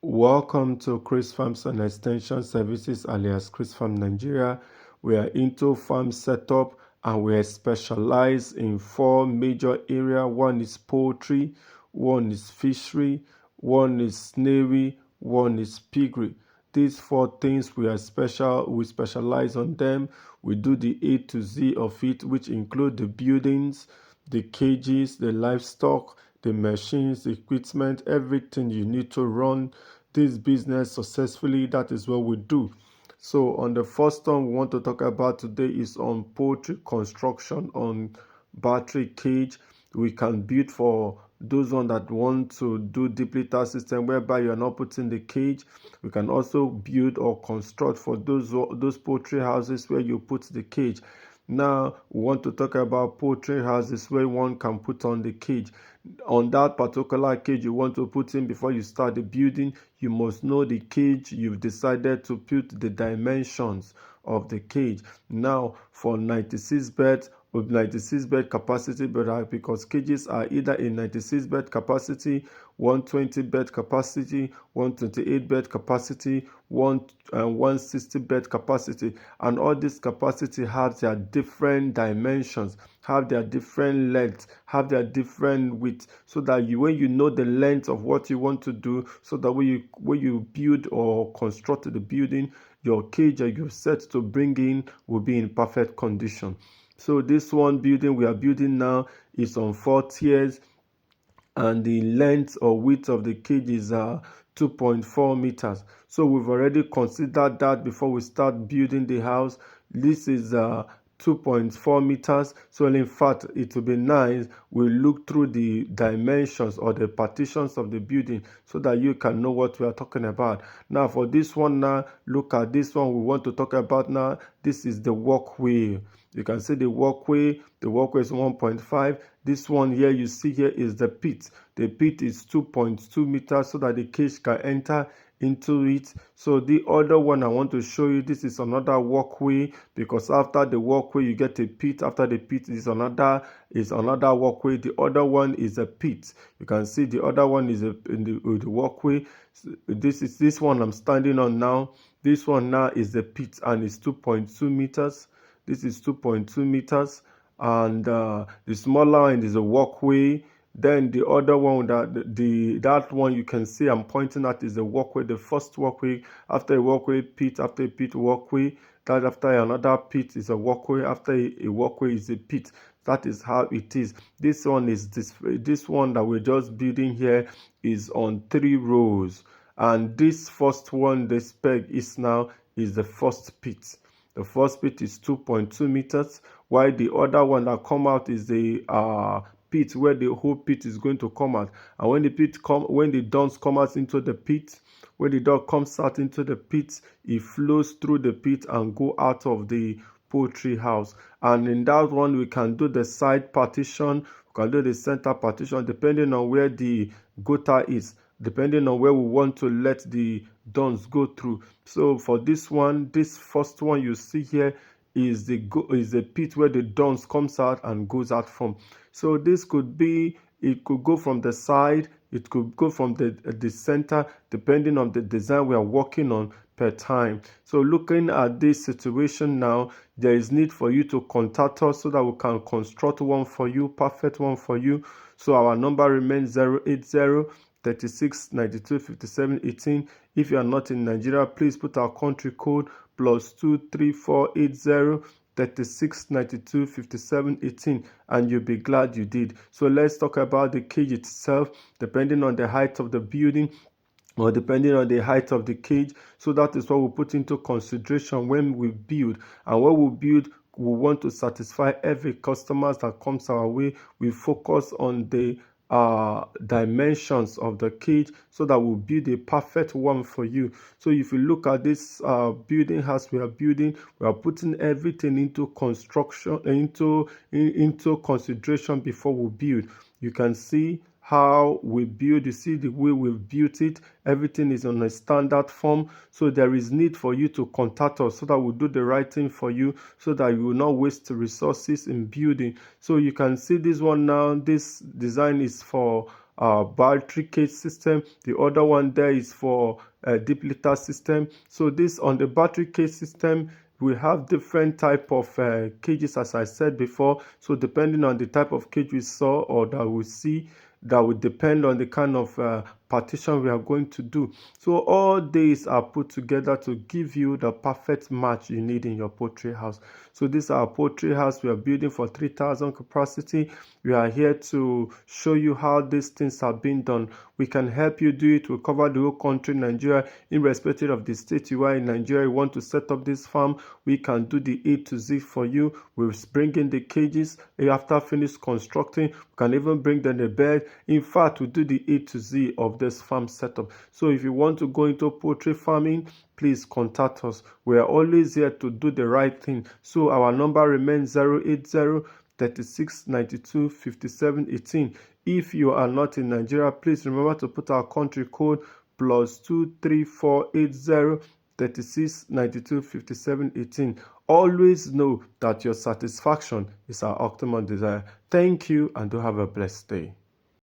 Welcome to Chris Farms and Extension Services alias Chris Farm Nigeria. We are into farm setup and we are specialized in four major areas. One is poultry, one is fishery, one is snailry, one is piggery. These four things we specialize on them. We do the A to Z of it, which include the buildings, the cages, the livestock, the machines, the equipment, everything you need to run this business successfully. That is what we do. So on the first one we want to talk about today is on poultry construction on battery cage. We can build for those one that want to do deep litter system whereby you are not putting the cage. We can also build or construct for those poultry houses where you put the cage. Now we want to talk about poultry houses where one can put on the cage. On that particular cage you want to put in before you start the building, you must know the cage you've decided to put the dimensions of the cage. Now for 96 beds with 96 bed capacity, but because cages are either a 96 bed capacity, 120 bed capacity, 128 bed capacity, 160 bed capacity, and all this capacity have their different dimensions, have their different length, have their different width, so that when you know the length of what you want to do, so that when you build or construct the building, your cage that you've set to bring in will be in perfect condition. So this one building we are building now is on 4 tiers, and the length or width of the cage is 2.4 meters. So we've already considered that before we start building the house. This is 2.4 meters. So in fact, it will be nice we look through the dimensions or the partitions of the building so that you can know what we are talking about. Now for this one, now look at this one we want to talk about now. This is the walkway. You can see the walkway. The walkway is 1.5. This one here you see here is the pit. The pit is 2.2 meters so that the cage can enter into it. So the other one I want to show you, this is another walkway, because after the walkway you get a pit. After the pit is another walkway. The other one is a pit. You can see the other one is in the walkway. This is this one I'm standing on now. This one now is the pit and it's 2.2 meters. This is 2.2 meters, and the smaller one is a walkway. Then the other one, that one you can see I'm pointing at is the walkway, the first walkway. After a walkway, pit. After a pit, walkway. That after another pit is a walkway. After a walkway is a pit. That is how it is. This one is this one that we're just building here is on 3 rows, and this first one, the spec is the first pit. The first pit is 2.2 meters, while the other one that come out is the pit where the whole pit is going to come out. And when the dons come out into the pit, when the dog comes out into the pit, it flows through the pit and go out of the poultry house. And in that one we can do the side partition, we can do the center partition, depending on where the gutter is, depending on where we want to let the dons go through. So for this one, this first one you see here is the pit where the dons comes out and goes out from. So this could be, it could go from the side, it could go from the center, depending on the design we are working on per time. So looking at this situation now, there is need for you to contact us so that we can construct one for you, perfect one for you. So our number remains 080 36 92 57 18. If you are not in Nigeria, please put our country code +2 34 80 36 92 57 18, and you'll be glad you did. So let's talk about the cage itself. Depending on the height of the building or depending on the height of the cage, so that is what we put into consideration when we build. And when we build, we want to satisfy every customer that comes our way. We focus on the dimensions of the cage so that we'll build a perfect one for you. So if you look at this building house we are building, we are putting everything into construction, into consideration before we build. You can see how we build. You see the way we've built it. Everything is on a standard form. So there is need for you to contact us so that we'll do the right thing for you, so that you will not waste resources in building. So you can see this one now. This design is for our battery cage system. The other one there is for a deep litter system. So this on the battery cage system, we have different type of cages, as I said before. So depending on the type of cage we saw or that we see, that will depend on the kind of partition we are going to do. So all these are put together to give you the perfect match you need in your poultry house. So this is our poultry house we are building for 3,000 capacity. We are here to show you how these things are being done. We can help you do it. We cover the whole country, Nigeria, irrespective of the state you are in Nigeria. You want to set up this farm, we can do the A to Z for you. We'll bring in the cages. After finish constructing, we can even bring them the bed. In fact, we do the A to Z of this farm setup. So if you want to go into poultry farming, please contact us. We are always here to do the right thing. So our number remains 080 36 92 57 18. If you are not in Nigeria, please remember to put our country code +2 3480 36 92 57 18. Always know that your satisfaction is our optimal desire. Thank you and do have a blessed day.